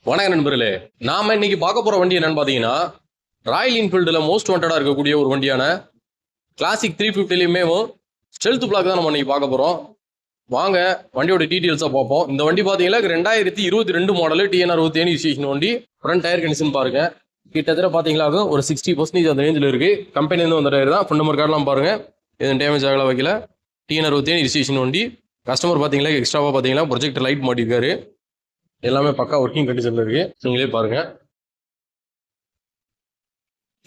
வணக்கம் நண்பர்களே. நாம இன்னைக்கு பார்க்க போற வண்டி என்னன்னு பாத்தீங்கன்னா, ராயல் என்ஃபீல்டுல மோஸ்ட் வாண்டடா இருக்கக்கூடிய ஒரு வண்டியான கிளாசிக் 350லயுமே ஸ்டெல்த் பிளாக் தான் நம்ம இன்னைக்கு பார்க்க போறோம். வாங்க வண்டியோட டீடைல்ஸா பார்ப்போம். இந்த வண்டி பாத்தீங்கன்னா 2022 மாடல் TN 67 ரிஜிஸ்ட்ரேஷன் வண்டி. ஃப்ரண்ட் டயர் கண்டிஷன் பாருங்க, கிட்டத்தட்ட பாத்தீங்களா ஒரு 60% அந்த ரேஞ்சில் இருக்கு. கம்பெனிலேருந்து வந்த டயர் தான். ஃபுல் நம்பர் கார்டெலாம் பாருங்க, எதுவும் டேமேஜ் ஆகல வைக்கல. TN 67 ரிஜிஸ்ட்ரேஷன் வண்டி. கஸ்டமர் பாத்தீங்களா எக்ஸ்ட்ராவா பாத்தீங்கன்னா ப்ரொஜெக்டர் லைட் மாட்டிருக்காரு. எல்லாமே பக்கா ஒர்க்கிங் கண்டிஷன்ல இருக்கு, நீங்களே பாருங்க.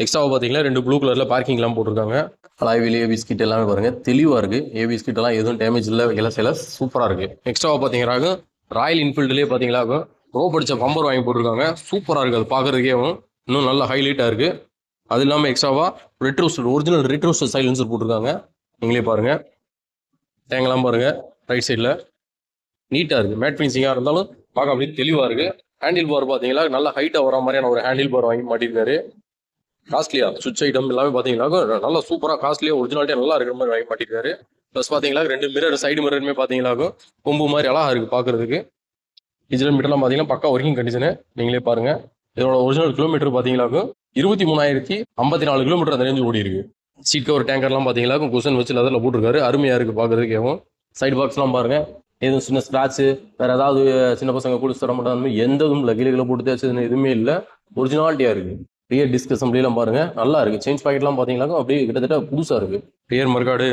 எக்ஸ்ட்ராவா பாத்தீங்கன்னா 2 ப்ளூ கலர்ல பார்க்கிங் எல்லாம் போட்டிருக்காங்க. அலாய்வில் ஏபி ஸ்கிட் எல்லாமே பாருங்க தெளிவா இருக்கு. ஏபி ஸ்கிட் எல்லாம் எதுவும் டேமேஜ் இல்லை, எல்லாம் சூப்பரா இருக்கு. எக்ஸ்ட்ராவா பாத்தீங்கன்னா ராயல் என்ஃபீல்டுலேயே பாத்தீங்களா ரோ படிச்ச பம்பர் வாங்கி போட்டிருக்காங்க. சூப்பரா இருக்கு, அது பாக்குறதுக்கே இன்னும் நல்ல ஹைலைட்டா இருக்கு. அது இல்லாம எக்ஸ்ட்ராவா ரெட்ரோஸ்டர் ஒரிஜினல் ரெட்ரோஸ்டர் சைலன்சர் போட்டிருக்காங்க, நீங்களே பாருங்க. டேங்கெல்லாம் பாருங்க, ரைட் சைட்ல நீட்டா இருக்கு. மேட் ஃபினிஷிங்கா இருந்தாலும் பார்க்க அப்படியே தெளிவா இருக்கு. ஹேண்டில் பார் பாத்தீங்களா நல்ல ஹைட்டா வர மாதிரியான ஒரு ஹேண்டில் பார் வாங்கி மாட்டிருக்காரு. காஸ்ட்லியா சுவிட்ச் ஐட்டம் எல்லாமே பாத்தீங்கன்னா நல்லா சூப்பரா காஸ்ட்லியா ஒரிஜினாலிட்டியா நல்லா இருக்கிற மாதிரி வாங்கி மாட்டிருக்காரு. ப்ளஸ் பாத்தீங்களா 2 மிரர் சைடு மிரருமே பாத்தீங்களா கொம்பு மாதிரி அழகா இருக்கு பாக்குறதுக்கு. டிஜிட்டல் மீட்டர்லாம் பாத்தீங்கன்னா பக்கா ஒர்க்கிங் கண்டிஷனு, நீங்களே பாருங்க. இதோட ஒரிஜினல் கிலோமீட்டர் பாத்தீங்களா 23,054 கிலோமீட்டர் அந்த ரேஞ்சு ஓடி இருக்கு. சீட் கவர் டேங்கர்லாம் பாத்தீங்களா குஷன் வச்சு லெதர்ல போட்டிருக்காரு, அருமையா இருக்கு பாக்குறதுக்கேவும். சைடு பாக்ஸ் எல்லாம் பாருங்க, எதுவும் சின்ன ஸ்கிராட்சு வேற ஏதாவது சின்ன பசங்க குடிச்சு தர மாட்டாங்க, எந்த இதுவும் இல்லை. கிளிகளை போட்டு தேய்ச்சது எதுவுமே இல்லை, ஒரிஜினாலிட்டியா இருக்கு. ரியர் டிஸ்க் அசம்பிளிலாம் பாருங்க நல்லா இருக்கு. சேஞ்ச் பாக்கெட்லாம் பாத்தீங்கன்னா அப்படியே கிட்டத்தட்ட புதுசா இருக்கு. ரியர் மர்காடு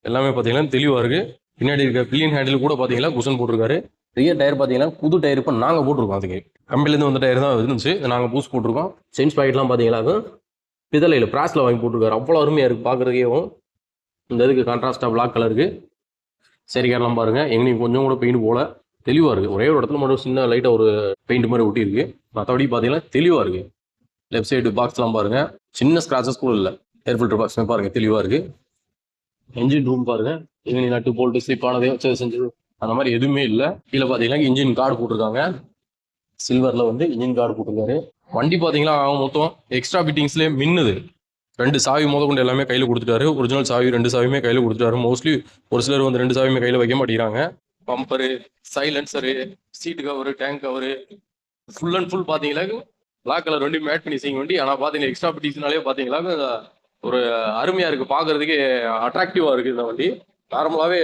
எல்லாமே பாத்தீங்கன்னா தெளிவா இருக்கு. பின்னாடி இருக்க பில்லியன் ஹேண்டில் கூட பாத்தீங்கன்னா குஷன் போட்டிருக்காரு. ரியர் டயர் பாத்தீங்கன்னா புது டயர் இப்போ நாங்க போட்டிருக்கோம். அதுக்கு கம்பெனிலேருந்து வந்த டயர் தான் இருந்துச்சு, நாங்க பூஸ் போட்டிருக்கோம். சேஞ்ச் பாக்கெட்லாம் பாத்தீங்கன்னா பிதளையில் பிராஸ்ல வாங்கி போட்டிருக்காரு. அவ்வளோ அருமையா இருக்கு பாக்குறதுக்கேவும். இந்த இதுக்கு கான்ட்ராஸ்டா பிளாக் கலருக்கு சரிக்காரெல்லாம் பாருங்க, எங்கேயும் கொஞ்சம் கூட பெயிண்ட் போல தெளிவா இருக்கு. ஒரே ஒரு இடத்துல மட்டும் சின்ன லைட்டா ஒரு பெயிண்ட் மாதிரி ஒட்டி இருக்கு, மற்றபடி பாத்தீங்கன்னா தெளிவா இருக்கு. லெஃப்ட் சைடு பாக்ஸ் எல்லாம் பாருங்க, சின்ன ஸ்கிராச்சஸ் கூட இல்லை. ஏர் ஃபில்டர் பாக்ஸ் பாருங்க தெளிவா இருக்கு. என்ஜின் ரூம் பாருங்க, இவங்க நட்டு போல்ட்டு ஸ்லிப் ஆனதே வச்சு செஞ்சது அந்த மாதிரி எதுவுமே இல்லை. கீழே பாத்தீங்கன்னா இன்ஜின் கார்டு போட்டிருக்காங்க, சில்வர்ல இன்ஜின் கார்டு போட்டிருக்காரு. வண்டி பாத்தீங்கன்னா மொத்தம் எக்ஸ்ட்ரா ஃபிட்டிங்ஸ்லேயே மின்னுது. 2 சாவி கொண்டு எல்லாமே கையில் கொடுத்துட்டாரு. ஒரிஜினல் சாவி 2 சாவியுமே கையில் கொடுத்துட்டாரு. மோஸ்ட்லி ஒரு சிலர் 2 சாவியுமே கையில் வைக்க மாட்டேங்கிறாங்க. Bumper, silencer, seat cover, tank cover full and full பார்த்தீங்களா பிளாக் கலர் வண்டி, மேட் ஃபினிஷிங் வண்டி. ஆனால் பார்த்தீங்கன்னா எக்ஸ்ட்ரா ஃபிட்டிங்ஸ்னாலே பார்த்தீங்களா ஒரு அருமையாக இருக்குது, பார்க்கறதுக்கு அட்ராக்டிவாக இருக்குது இந்த வண்டி. நார்மலாகவே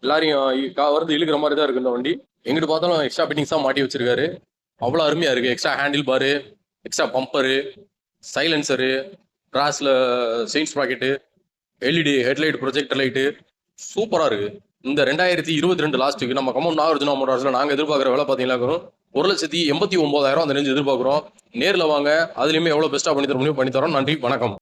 எல்லாரையும் இழுக்கிற மாதிரி தான் இருக்குது இந்த வண்டி. எங்கிட்டு பார்த்தாலும் எக்ஸ்ட்ரா ஃபிட்டிங்ஸாக மாட்டி வச்சிருக்காரு, அவ்வளோ அருமையாக இருக்குது. Extra handle bar, extra bumper, silencer, கிராஸ்ல chains bracket, LED headlight, projector light சூப்பராக இருக்கு. இந்த 2022 லாஸ்ட்டுக்கு நம்ம கம்பௌண்ட் நாகார்ஜுனா மோட்டார்ஸ்ல நாங்கள் எதிர்பார்க்குற விலை பார்த்தீங்கன்னா 1,89,000 அந்த ரேஞ்சு எதிர்பார்க்குறோம். நேரில் வாங்க, அதுலேயுமே எவ்வளோ பெஸ்ட்டாக பண்ணி தர முடியும் பண்ணி தரோம். நன்றி, வணக்கம்.